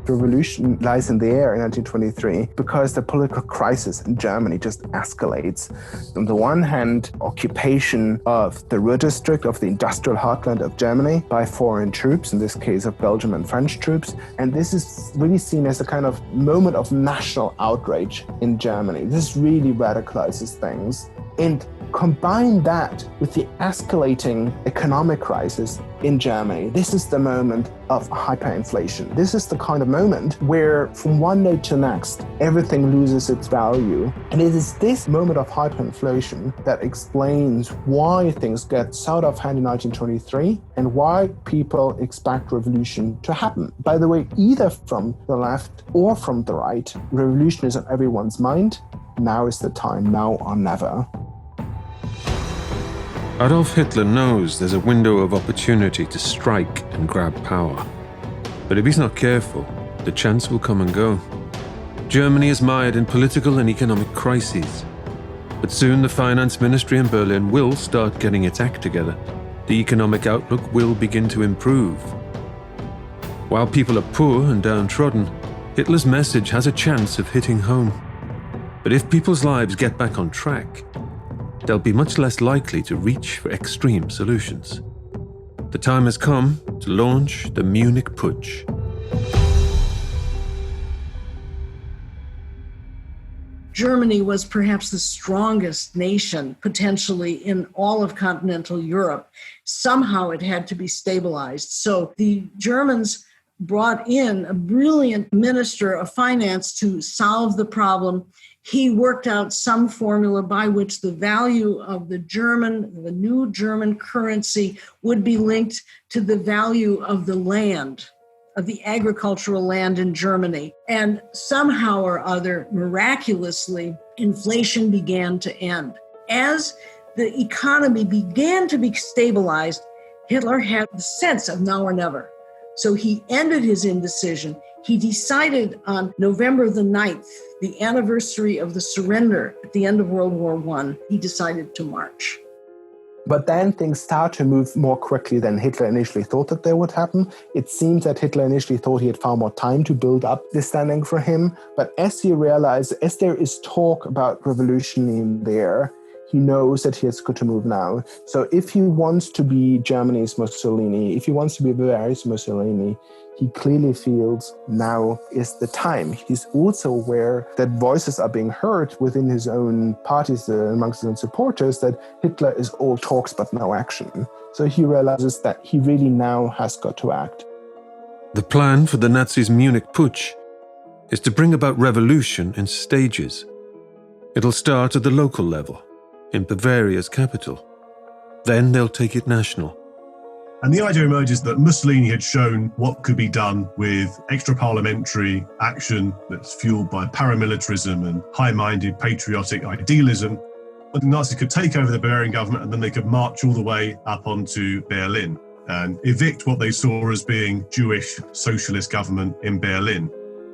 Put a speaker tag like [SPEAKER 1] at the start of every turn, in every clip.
[SPEAKER 1] revolution lies in the air in 1923 because the political crisis in Germany just escalates. On the one hand, occupation of the Ruhr district, of the industrial heartland of Germany, by foreign troops, in this case of Belgian and French troops. And this is really seen as a kind of moment of national outrage in Germany. This really radicalizes things. And combine that with the escalating economic crisis in Germany. This is the moment of hyperinflation. This is the kind of moment where from one day to the next, everything loses its value. And it is this moment of hyperinflation that explains why things get so out of hand in 1923 and why people expect revolution to happen. By the way, either from the left or from the right, revolution is on everyone's mind. Now is the time, now or never.
[SPEAKER 2] Adolf Hitler knows there's a window of opportunity to strike and grab power. But if he's not careful, the chance will come and go. Germany is mired in political and economic crises. But soon the finance ministry in Berlin will start getting its act together. The economic outlook will begin to improve. While people are poor and downtrodden, Hitler's message has a chance of hitting home. But if people's lives get back on track, they'll be much less likely to reach for extreme solutions. The time has come to launch the Munich Putsch.
[SPEAKER 3] Germany was perhaps the strongest nation potentially in all of continental Europe. Somehow it had to be stabilized. So the Germans brought in a brilliant minister of finance to solve the problem. He worked out some formula by which the value of the new German currency would be linked to the value of the land, of the agricultural land in Germany. And somehow or other, miraculously, inflation began to end. As the economy began to be stabilized, Hitler had the sense of now or never. So he ended his indecision. He decided on November the 9th, the anniversary of the surrender at the end of World War I, he decided to march.
[SPEAKER 1] But then things start to move more quickly than Hitler initially thought that they would happen. It seems that Hitler initially thought he had far more time to build up this standing for him. But as he realized, as there is talk about revolution in there, he knows that he has got to move now. So if he wants to be Germany's Mussolini, if he wants to be Bavaria's Mussolini, he clearly feels now is the time. He's also aware that voices are being heard within his own parties, amongst his own supporters, that Hitler is all talks but no action. So he realizes that he really now has got to act.
[SPEAKER 2] The plan for the Nazis' Munich Putsch is to bring about revolution in stages. It'll start at the local level, in Bavaria's capital. Then they'll take it national.
[SPEAKER 4] And the idea emerges that Mussolini had shown what could be done with extra-parliamentary action that's fueled by paramilitarism and high-minded patriotic idealism. The Nazis could take over the Bavarian government and then they could march all the way up onto Berlin and evict what they saw as being Jewish socialist government in Berlin.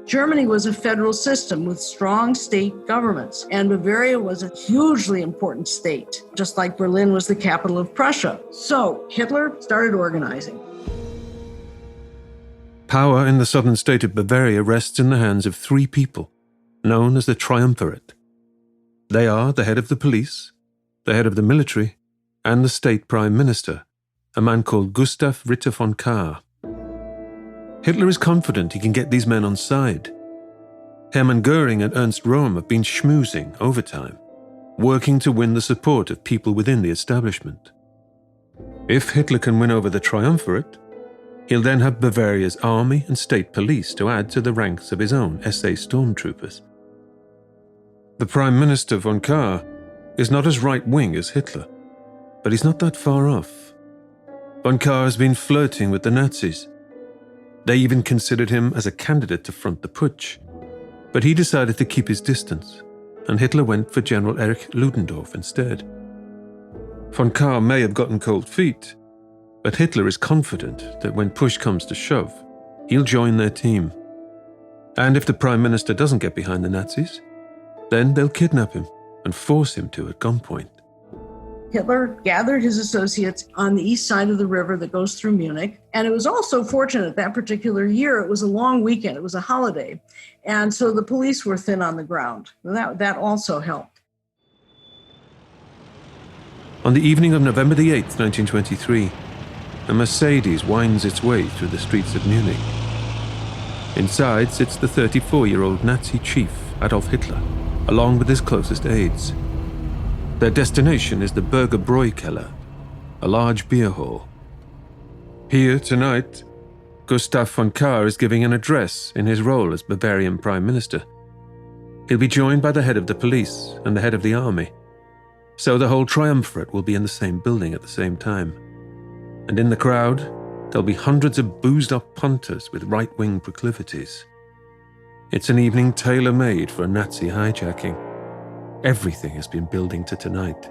[SPEAKER 3] Germany was a federal system with strong state governments, and Bavaria was a hugely important state, just like Berlin was the capital of Prussia. So Hitler started organizing.
[SPEAKER 2] Power in the southern state of Bavaria rests in the hands of three people, known as the Triumvirate. They are the head of the police, the head of the military, and the state prime minister, a man called Gustav Ritter von Kahr. Hitler is confident he can get these men on side. Hermann Goering and Ernst Röhm have been schmoozing over time, working to win the support of people within the establishment. If Hitler can win over the Triumvirate, he'll then have Bavaria's army and state police to add to the ranks of his own SS stormtroopers. The Prime Minister von Kahr is not as right-wing as Hitler, but he's not that far off. Von Kahr has been flirting with the Nazis. They even considered him as a candidate to front the putsch. But he decided to keep his distance, and Hitler went for General Erich Ludendorff instead. Von Kahr may have gotten cold feet, but Hitler is confident that when push comes to shove, he'll join their team. And if the Prime Minister doesn't get behind the Nazis, then they'll kidnap him and force him to at gunpoint.
[SPEAKER 3] Hitler gathered his associates on the east side of the river that goes through Munich. And it was also fortunate that particular year, it was a long weekend, it was a holiday. And so the police were thin on the ground. That also helped.
[SPEAKER 2] On the evening of November the 8th, 1923, a Mercedes winds its way through the streets of Munich. Inside sits the 34-year-old Nazi chief, Adolf Hitler, along with his closest aides. Their destination is the Burger Bräukeller, a large beer hall. Here tonight, Gustav von Kahr is giving an address in his role as Bavarian Prime Minister. He'll be joined by the head of the police and the head of the army, so the whole triumvirate will be in the same building at the same time. And in the crowd, there'll be hundreds of boozed-up punters with right-wing proclivities. It's an evening tailor-made for a Nazi hijacking. Everything has been building to tonight.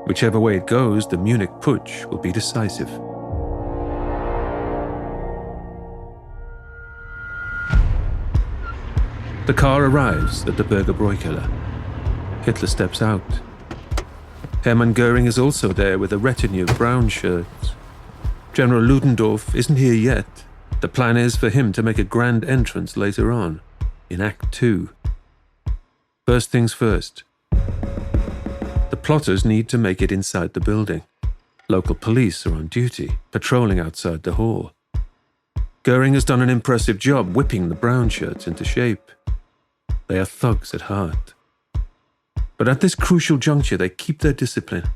[SPEAKER 2] Whichever way it goes, the Munich putsch will be decisive. The car arrives at the Burger Bräukeller. Hitler steps out. Hermann Göring is also there with a retinue of brown shirts. General Ludendorff isn't here yet. The plan is for him to make a grand entrance later on, in Act 2. First things first. The plotters need to make it inside the building. Local police are on duty, patrolling outside the hall. Göring has done an impressive job whipping the brown shirts into shape. They are thugs at heart. But at this crucial juncture, they keep their discipline.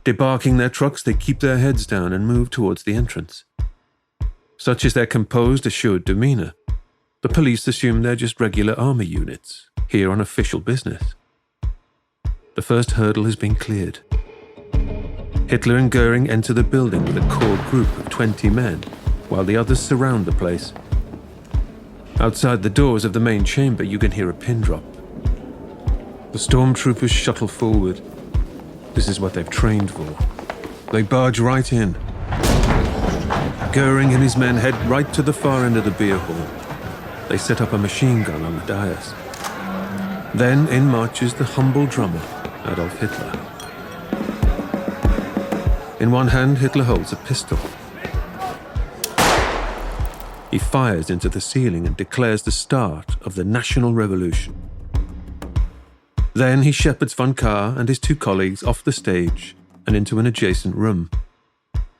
[SPEAKER 2] Debarking their trucks, they keep their heads down and move towards the entrance. Such is their composed, assured demeanor. The police assume they're just regular army units, here on official business. The first hurdle has been cleared. Hitler and Göring enter the building with a core group of 20 men, while the others surround the place. Outside the doors of the main chamber, you can hear a pin drop. The stormtroopers shuttle forward. This is what they've trained for. They barge right in. Göring and his men head right to the far end of the beer hall. They set up a machine gun on the dais. Then in marches the humble drummer, Adolf Hitler. In one hand, Hitler holds a pistol. He fires into the ceiling and declares the start of the National Revolution. Then he shepherds von Kahr and his two colleagues off the stage and into an adjacent room.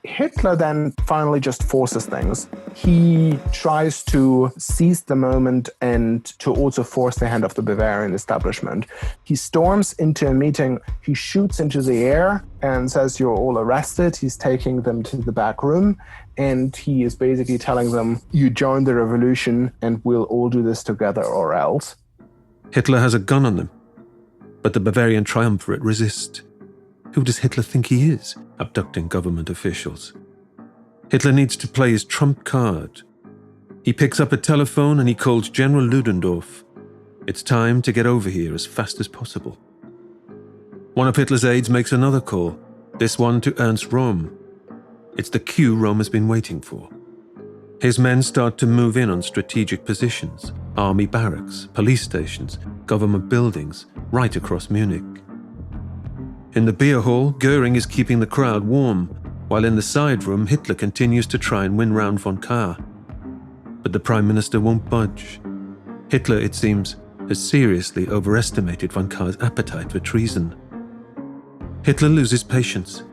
[SPEAKER 1] Hitler then finally just forces things. He tries to seize the moment and to also force the hand of the Bavarian establishment. He storms into a meeting, he shoots into the air and says, "You're all arrested." He's taking them to the back room and he is basically telling them, "You join the revolution and we'll all do this together or else."
[SPEAKER 2] Hitler has a gun on them, but the Bavarian triumvirate resist. Who does Hitler think he is, abducting government officials? Hitler needs to play his trump card. He picks up a telephone and he calls General Ludendorff. It's time to get over here as fast as possible. One of Hitler's aides makes another call, this one to Ernst Röhm. It's the cue Röhm has been waiting for. His men start to move in on strategic positions, army barracks, police stations, government buildings, right across Munich. In the beer hall, Göring is keeping the crowd warm, while in the side room, Hitler continues to try and win round von Kahr. But the Prime Minister won't budge. Hitler, it seems, has seriously overestimated von Kahr's appetite for treason. Hitler loses patience.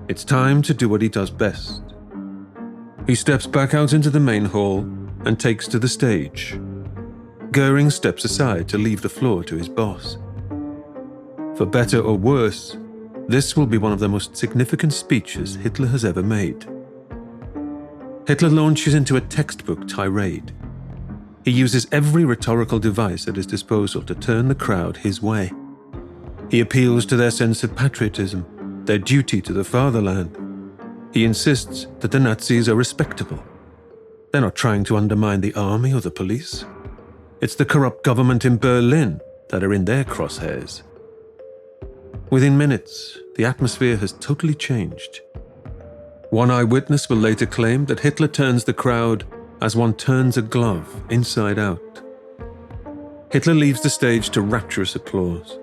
[SPEAKER 2] It's time to do what he does best. He steps back out into the main hall and takes to the stage. Göring steps aside to leave the floor to his boss. For better or worse, this will be one of the most significant speeches Hitler has ever made. Hitler launches into a textbook tirade. He uses every rhetorical device at his disposal to turn the crowd his way. He appeals to their sense of patriotism, their duty to the fatherland. He insists that the Nazis are respectable. They're not trying to undermine the army or the police. It's the corrupt government in Berlin that are in their crosshairs. Within minutes, the atmosphere has totally changed. One eyewitness will later claim that Hitler turns the crowd as one turns a glove inside out. Hitler leaves the stage to rapturous applause.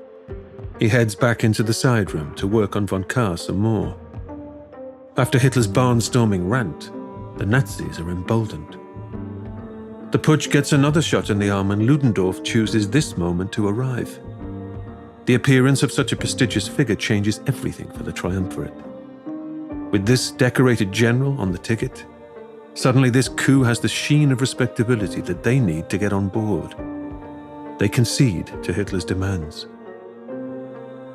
[SPEAKER 2] He heads back into the side room to work on von Kahr some more. After Hitler's barnstorming rant, the Nazis are emboldened. The putsch gets another shot in the arm and Ludendorff chooses this moment to arrive. The appearance of such a prestigious figure changes everything for the triumvirate. With this decorated general on the ticket, suddenly this coup has the sheen of respectability that they need to get on board. They concede to Hitler's demands.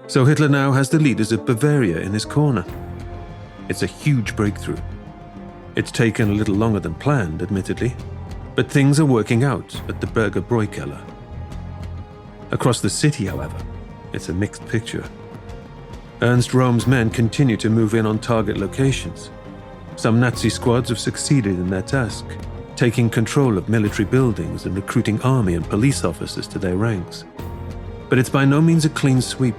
[SPEAKER 2] So Hitler now has the leaders of Bavaria in his corner. It's a huge breakthrough. It's taken a little longer than planned, admittedly, but things are working out at the Berger Bräukeller. Across the city, however, it's a mixed picture. Ernst Röhm's men continue to move in on target locations. Some Nazi squads have succeeded in their task, taking control of military buildings and recruiting army and police officers to their ranks. But it's by no means a clean sweep.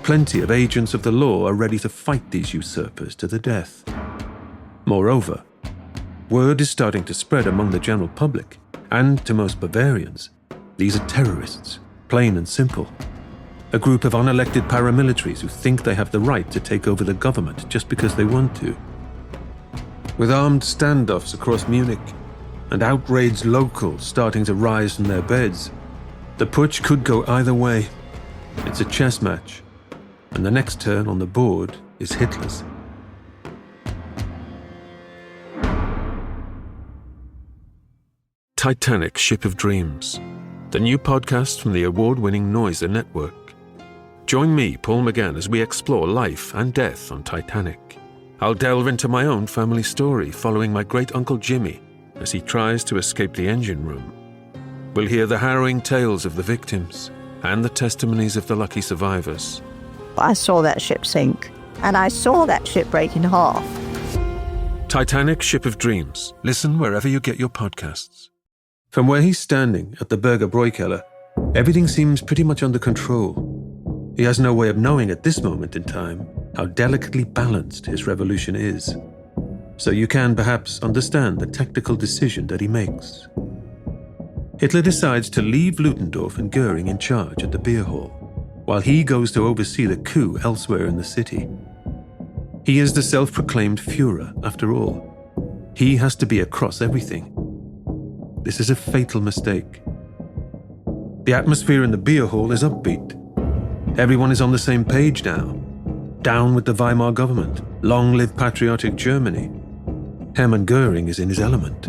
[SPEAKER 2] Plenty of agents of the law are ready to fight these usurpers to the death. Moreover, word is starting to spread among the general public, and to most Bavarians, these are terrorists, plain and simple. A group of unelected paramilitaries who think they have the right to take over the government just because they want to. With armed standoffs across Munich and outraged locals starting to rise from their beds, the putsch could go either way. It's a chess match, and the next turn on the board is Hitler's. Titanic Ship of Dreams, the new podcast from the award-winning Noiser Network. Join me, Paul McGann, as we explore life and death on Titanic. I'll delve into my own family story following my great-uncle Jimmy as he tries to escape the engine room. We'll hear the harrowing tales of the victims and the testimonies of the lucky survivors.
[SPEAKER 5] I saw that ship sink, and I saw that ship break in half.
[SPEAKER 2] Titanic Ship of Dreams. Listen wherever you get your podcasts. From where he's standing at the Berger Bräukeller, everything seems pretty much under control. He has no way of knowing at this moment in time how delicately balanced his revolution is. So you can perhaps understand the tactical decision that he makes. Hitler decides to leave Ludendorff and Göring in charge at the beer hall, while he goes to oversee the coup elsewhere in the city. He is the self-proclaimed Führer, after all. He has to be across everything. This is a fatal mistake. The atmosphere in the beer hall is upbeat. Everyone is on the same page now. Down with the Weimar government. Long live patriotic Germany. Hermann Göring is in his element.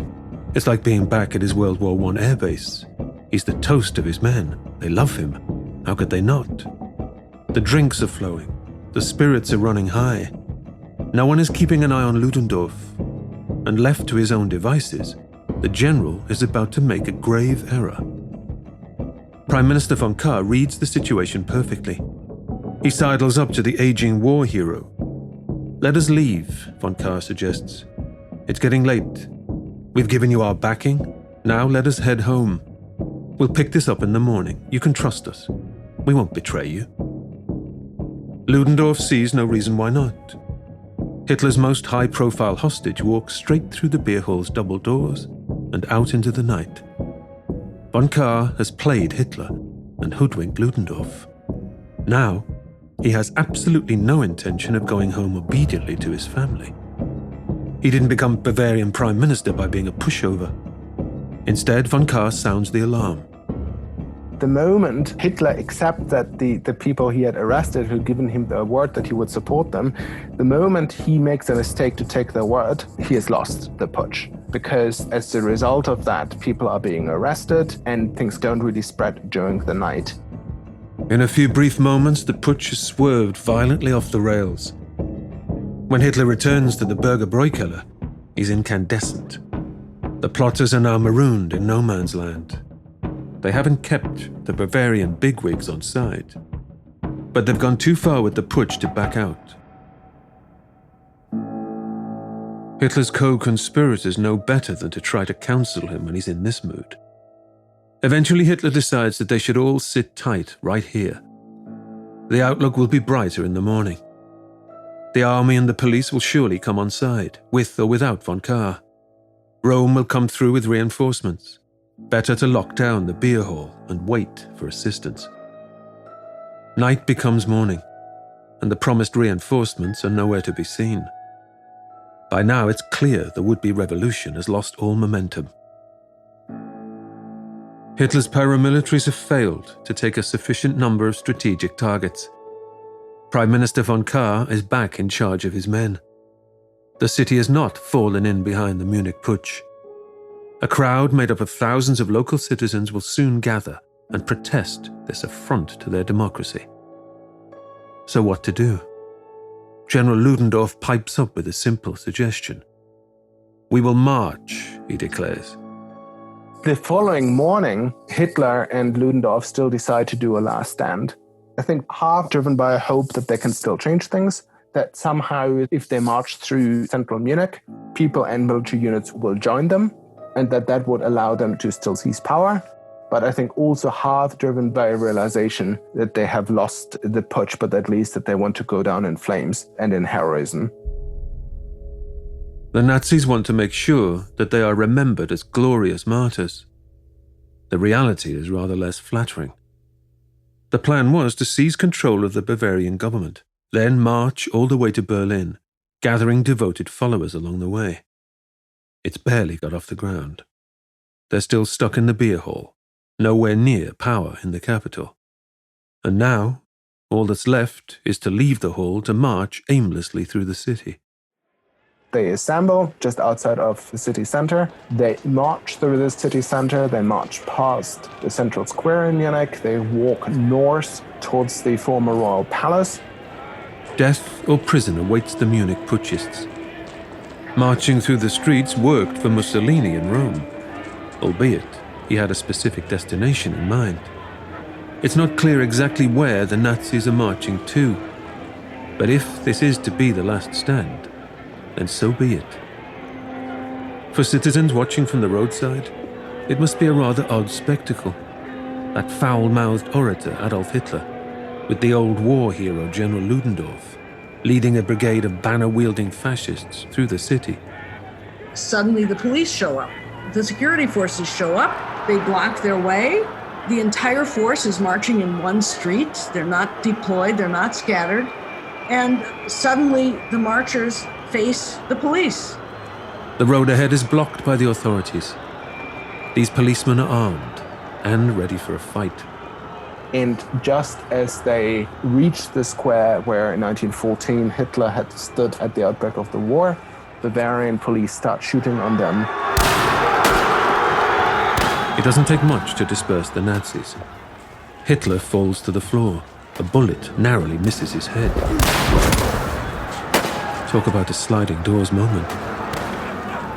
[SPEAKER 2] It's like being back at his World War I airbase. He's the toast of his men. They love him. How could they not? The drinks are flowing. The spirits are running high. No one is keeping an eye on Ludendorff. And left to his own devices, the general is about to make a grave error. Prime Minister von Kahr reads the situation perfectly. He sidles up to the aging war hero. Let us leave, von Kahr suggests. It's getting late. We've given you our backing. Now let us head home. We'll pick this up in the morning. You can trust us. We won't betray you. Ludendorff sees no reason why not. Hitler's most high-profile hostage walks straight through the beer hall's double doors and out into the night. Von Kahr has played Hitler and hoodwinked Ludendorff. Now, he has absolutely no intention of going home obediently to his family. He didn't become Bavarian Prime Minister by being a pushover. Instead, von Kahr sounds the alarm.
[SPEAKER 1] The moment Hitler accepts that the people he had arrested who had given him the word that he would support them, the moment he makes a mistake to take their word, he has lost the putsch. Because as a result of that, people are being arrested and things don't really spread during the night.
[SPEAKER 2] In a few brief moments, the putsch is swerved violently off the rails. When Hitler returns to the Berger Bräukeller, he's incandescent. The plotters are now marooned in no man's land. They haven't kept the Bavarian bigwigs on side, but they've gone too far with the putsch to back out. Hitler's co-conspirators know better than to try to counsel him when he's in this mood. Eventually, Hitler decides that they should all sit tight right here. The outlook will be brighter in the morning. The army and the police will surely come on side, with or without von Kahr. Rome will come through with reinforcements. Better to lock down the beer hall and wait for assistance. Night becomes morning, and the promised reinforcements are nowhere to be seen. By now it's clear the would-be revolution has lost all momentum. Hitler's paramilitaries have failed to take a sufficient number of strategic targets. Prime Minister von Kahr is back in charge of his men. The city has not fallen in behind the Munich Putsch. A crowd made up of thousands of local citizens will soon gather and protest this affront to their democracy. So what to do? General Ludendorff pipes up with a simple suggestion. "We will march," he declares.
[SPEAKER 1] The following morning, Hitler and Ludendorff still decide to do a last stand. I think half driven by a hope that they can still change things, that somehow if they march through central Munich, people and military units will join them, and that would allow them to still seize power. But I think also half driven by a realization that they have lost the putsch, but at least that they want to go down in flames and in heroism.
[SPEAKER 2] The Nazis want to make sure that they are remembered as glorious martyrs. The reality is rather less flattering. The plan was to seize control of the Bavarian government, then march all the way to Berlin, gathering devoted followers along the way. It's barely got off the ground. They're still stuck in the beer hall, nowhere near power in the capital. And now, all that's left is to leave the hall to march aimlessly through the city.
[SPEAKER 1] They assemble just outside of the city center. They march through the city center. They march past the central square in Munich. They walk north towards the former royal palace.
[SPEAKER 2] Death or prison awaits the Munich putschists. Marching through the streets worked for Mussolini in Rome, albeit he had a specific destination in mind. It's not clear exactly where the Nazis are marching to, but if this is to be the last stand, then so be it. For citizens watching from the roadside, it must be a rather odd spectacle. That foul-mouthed orator, Adolf Hitler, with the old war hero, General Ludendorff, leading a brigade of banner-wielding fascists through the city.
[SPEAKER 3] Suddenly the police show up. The security forces show up. They block their way. The entire force is marching in one street. They're not deployed. They're not scattered. And suddenly the marchers face the police.
[SPEAKER 2] The road ahead is blocked by the authorities. These policemen are armed and ready for a fight.
[SPEAKER 1] And just as they reach the square where in 1914 Hitler had stood at the outbreak of the war, Bavarian police start shooting on them.
[SPEAKER 2] It doesn't take much to disperse the Nazis. Hitler falls to the floor. A bullet narrowly misses his head. Talk about a sliding doors moment.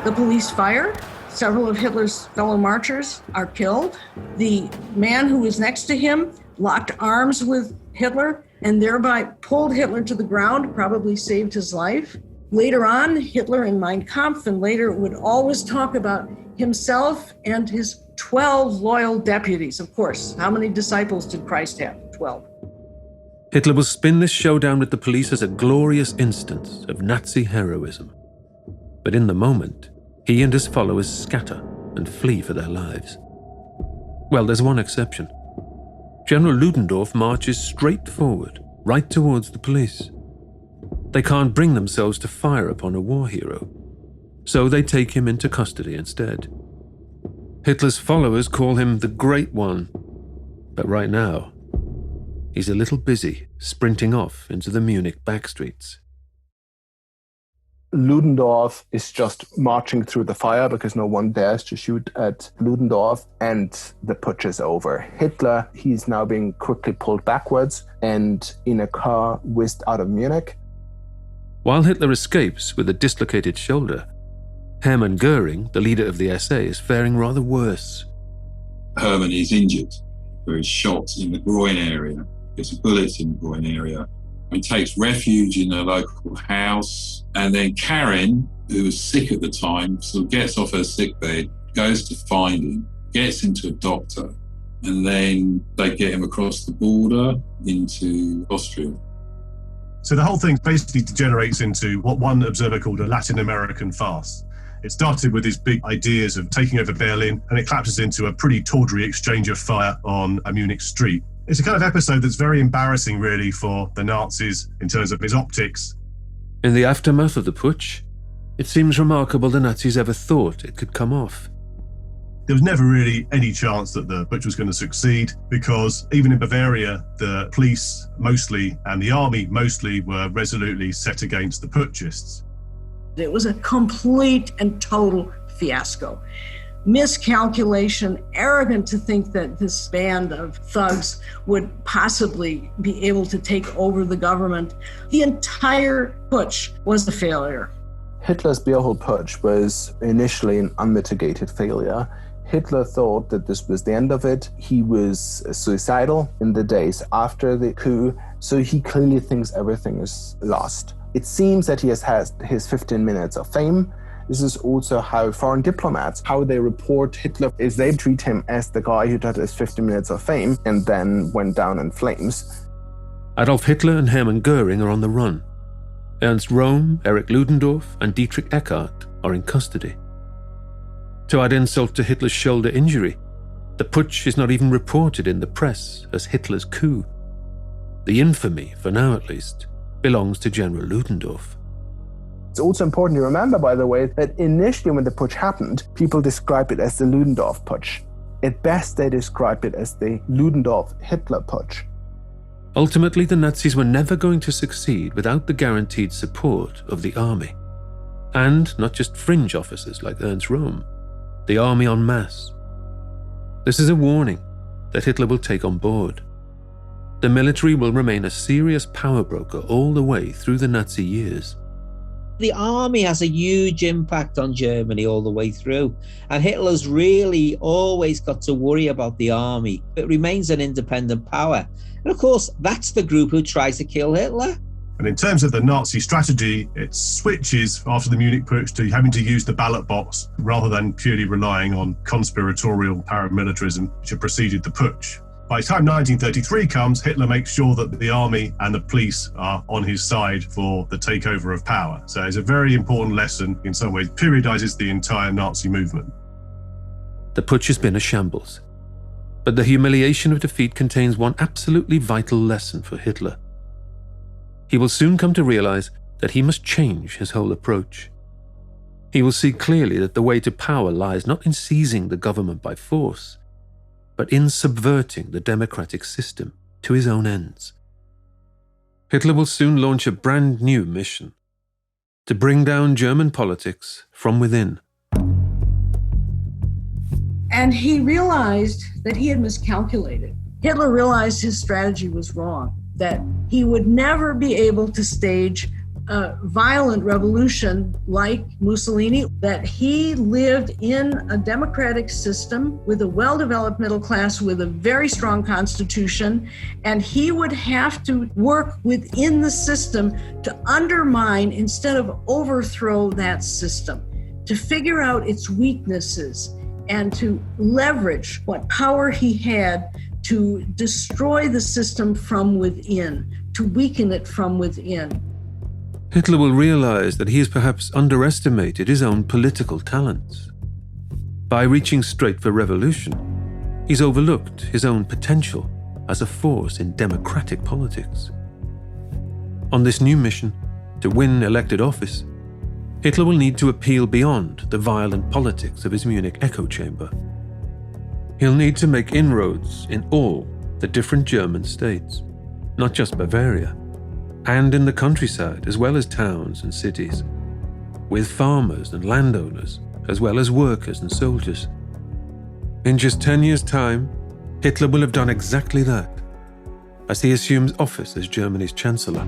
[SPEAKER 3] The police fire. Several of Hitler's fellow marchers are killed. The man who was next to him locked arms with Hitler and thereby pulled Hitler to the ground, probably saved his life. Later on, Hitler in Mein Kampf and later would always talk about himself and his 12 loyal deputies. Of course, how many disciples did Christ have? 12.
[SPEAKER 2] Hitler will spin this showdown with the police as a glorious instance of Nazi heroism. But in the moment, he and his followers scatter and flee for their lives. Well, there's one exception. General Ludendorff marches straight forward, right towards the police. They can't bring themselves to fire upon a war hero, so they take him into custody instead. Hitler's followers call him the Great One, but right now, he's a little busy sprinting off into the Munich backstreets.
[SPEAKER 1] Ludendorff is just marching through the fire because no one dares to shoot at Ludendorff, and the putsch is over. Hitler, he's now being quickly pulled backwards and in a car whisked out of Munich.
[SPEAKER 2] While Hitler escapes with a dislocated shoulder, Hermann Goering, the leader of the SA, is faring rather worse.
[SPEAKER 6] Hermann is injured, where he's shot in the groin area, gets a bullet in the groin area. He takes refuge in a local house, and then Karen, who was sick at the time, sort of gets off her sickbed, goes to find him, gets him to a doctor, and then they get him across the border into Austria.
[SPEAKER 4] So the whole thing basically degenerates into what one observer called a Latin American farce. It started with his big ideas of taking over Berlin, and it collapses into a pretty tawdry exchange of fire on a Munich street. It's a kind of episode that's very embarrassing, really, for the Nazis in terms of its optics.
[SPEAKER 2] In the aftermath of the putsch, it seems remarkable the Nazis ever thought it could come off.
[SPEAKER 4] There was never really any chance that the putsch was going to succeed, because even in Bavaria, the police mostly and the army mostly were resolutely set against the putschists.
[SPEAKER 3] It was a complete and total fiasco. Miscalculation, arrogant to think that this band of thugs would possibly be able to take over the government. The entire putsch was a failure.
[SPEAKER 1] Hitler's Beerholt Putsch was initially an unmitigated failure. Hitler thought that this was the end of it. He was suicidal in the days after the coup, so he clearly thinks everything is lost. It seems that he has had his 15 minutes of fame. This is also how foreign diplomats, how they report Hitler, is they treat him as the guy who had his 15 minutes of fame and then went down in flames.
[SPEAKER 2] Adolf Hitler and Hermann Göring are on the run. Ernst Röhm, Erich Ludendorff, and Dietrich Eckart are in custody. To add insult to Hitler's shoulder injury, the putsch is not even reported in the press as Hitler's coup. The infamy, for now at least, belongs to General Ludendorff.
[SPEAKER 1] It's also important to remember, by the way, that initially when the putsch happened, people described it as the Ludendorff putsch. At best, they described it as the Ludendorff-Hitler putsch.
[SPEAKER 2] Ultimately, the Nazis were never going to succeed without the guaranteed support of the army. And not just fringe officers like Ernst Röhm, the army en masse. This is a warning that Hitler will take on board. The military will remain a serious power broker all the way through the Nazi years.
[SPEAKER 7] The army has a huge impact on Germany all the way through, and Hitler's really always got to worry about the army. It remains an independent power. And of course, that's the group who tries to kill Hitler.
[SPEAKER 4] And in terms of the Nazi strategy, it switches after the Munich putsch to having to use the ballot box rather than purely relying on conspiratorial paramilitarism, which had preceded the putsch. By the time 1933 comes, Hitler makes sure that the army and the police are on his side for the takeover of power. So it's a very important lesson, in some ways, periodizes the entire Nazi movement.
[SPEAKER 2] The putsch has been a shambles, but the humiliation of defeat contains one absolutely vital lesson for Hitler. He will soon come to realize that he must change his whole approach. He will see clearly that the way to power lies not in seizing the government by force, but in subverting the democratic system to his own ends. Hitler will soon launch a brand new mission: to bring down German politics from within.
[SPEAKER 3] And he realized that he had miscalculated. Hitler realized his strategy was wrong, that he would never be able to stage a violent revolution like Mussolini, that he lived in a democratic system with a well-developed middle class, with a very strong constitution, and he would have to work within the system to undermine instead of overthrow that system, to figure out its weaknesses and to leverage what power he had to destroy the system from within, to weaken it from within.
[SPEAKER 2] Hitler will realize that he has perhaps underestimated his own political talents. By reaching straight for revolution, he's overlooked his own potential as a force in democratic politics. On this new mission, to win elected office, Hitler will need to appeal beyond the violent politics of his Munich echo chamber. He'll need to make inroads in all the different German states, not just Bavaria, and in the countryside as well as towns and cities, with farmers and landowners as well as workers and soldiers. In just 10 years' time, Hitler will have done exactly that, as he assumes office as Germany's Chancellor.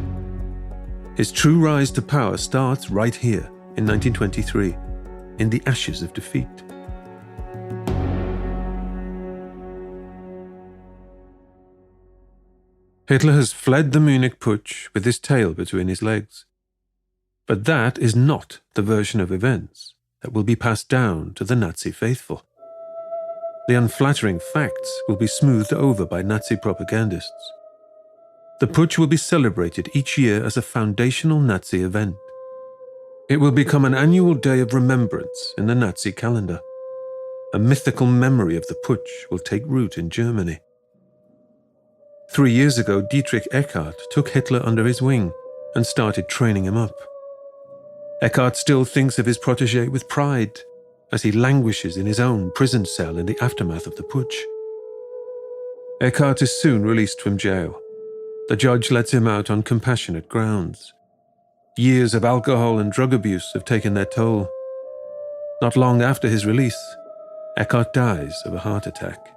[SPEAKER 2] His true rise to power starts right here in 1923, in the ashes of defeat. Hitler has fled the Munich putsch with his tail between his legs. But that is not the version of events that will be passed down to the Nazi faithful. The unflattering facts will be smoothed over by Nazi propagandists. The putsch will be celebrated each year as a foundational Nazi event. It will become an annual day of remembrance in the Nazi calendar. A mythical memory of the putsch will take root in Germany. 3 years ago, Dietrich Eckart took Hitler under his wing and started training him up. Eckart still thinks of his protégé with pride as he languishes in his own prison cell in the aftermath of the putsch. Eckart is soon released from jail. The judge lets him out on compassionate grounds. Years of alcohol and drug abuse have taken their toll. Not long after his release, Eckart dies of a heart attack.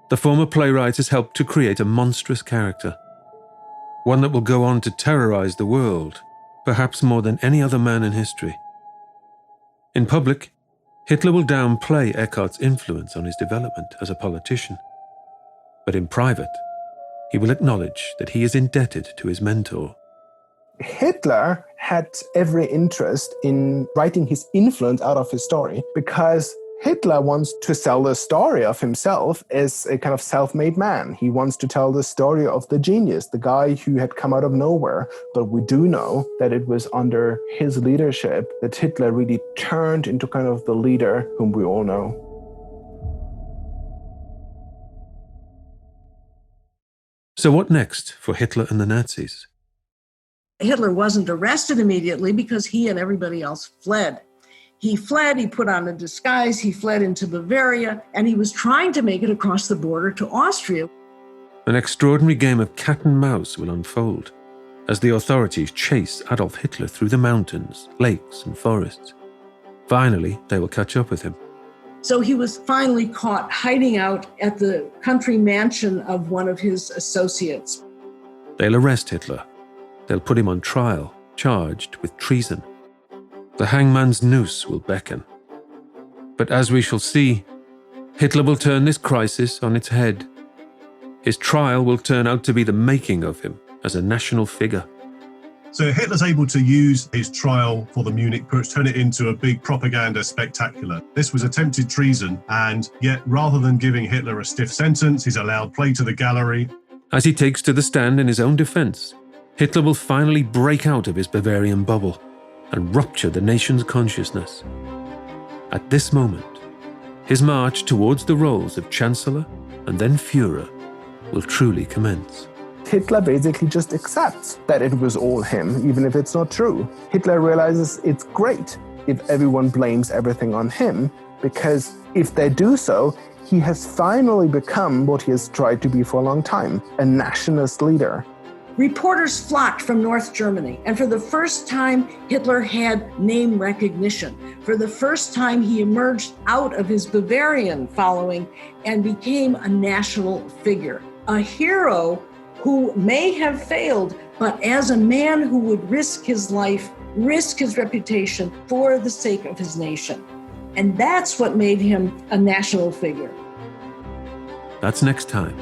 [SPEAKER 2] The former playwright has helped to create a monstrous character, one that will go on to terrorize the world, perhaps more than any other man in history. In public, Hitler will downplay Eckart's influence on his development as a politician. But in private, he will acknowledge that he is indebted to his mentor.
[SPEAKER 1] Hitler had every interest in writing his influence out of his story because Hitler wants to sell the story of himself as a kind of self-made man. He wants to tell the story of the genius, the guy who had come out of nowhere. But we do know that it was under his leadership that Hitler really turned into kind of the leader whom we all know.
[SPEAKER 2] So what next for Hitler and the Nazis?
[SPEAKER 3] Hitler wasn't arrested immediately because he and everybody else fled. He fled, he put on a disguise, he fled into Bavaria, and he was trying to make it across the border to Austria.
[SPEAKER 2] An extraordinary game of cat and mouse will unfold as the authorities chase Adolf Hitler through the mountains, lakes, and forests. Finally, they will catch up with him.
[SPEAKER 3] So he was finally caught hiding out at the country mansion of one of his associates.
[SPEAKER 2] They'll arrest Hitler. They'll put him on trial, charged with treason. The hangman's noose will beckon. But as we shall see, Hitler will turn this crisis on its head. His trial will turn out to be the making of him as a national figure.
[SPEAKER 4] So Hitler's able to use his trial for the Munich Putsch, turn it into a big propaganda spectacular. This was attempted treason, and yet rather than giving Hitler a stiff sentence, he's allowed play to the gallery.
[SPEAKER 2] As he takes to the stand in his own defense, Hitler will finally break out of his Bavarian bubble and rupture the nation's consciousness. At this moment, his march towards the roles of Chancellor and then Führer will truly commence.
[SPEAKER 1] Hitler basically just accepts that it was all him, even if it's not true. Hitler realizes it's great if everyone blames everything on him, because if they do so, he has finally become what he has tried to be for a long time, a nationalist leader.
[SPEAKER 3] Reporters flocked from North Germany, and for the first time, Hitler had name recognition. For the first time, he emerged out of his Bavarian following and became a national figure, a hero who may have failed, but as a man who would risk his life, risk his reputation for the sake of his nation. And that's what made him a national figure.
[SPEAKER 2] That's next time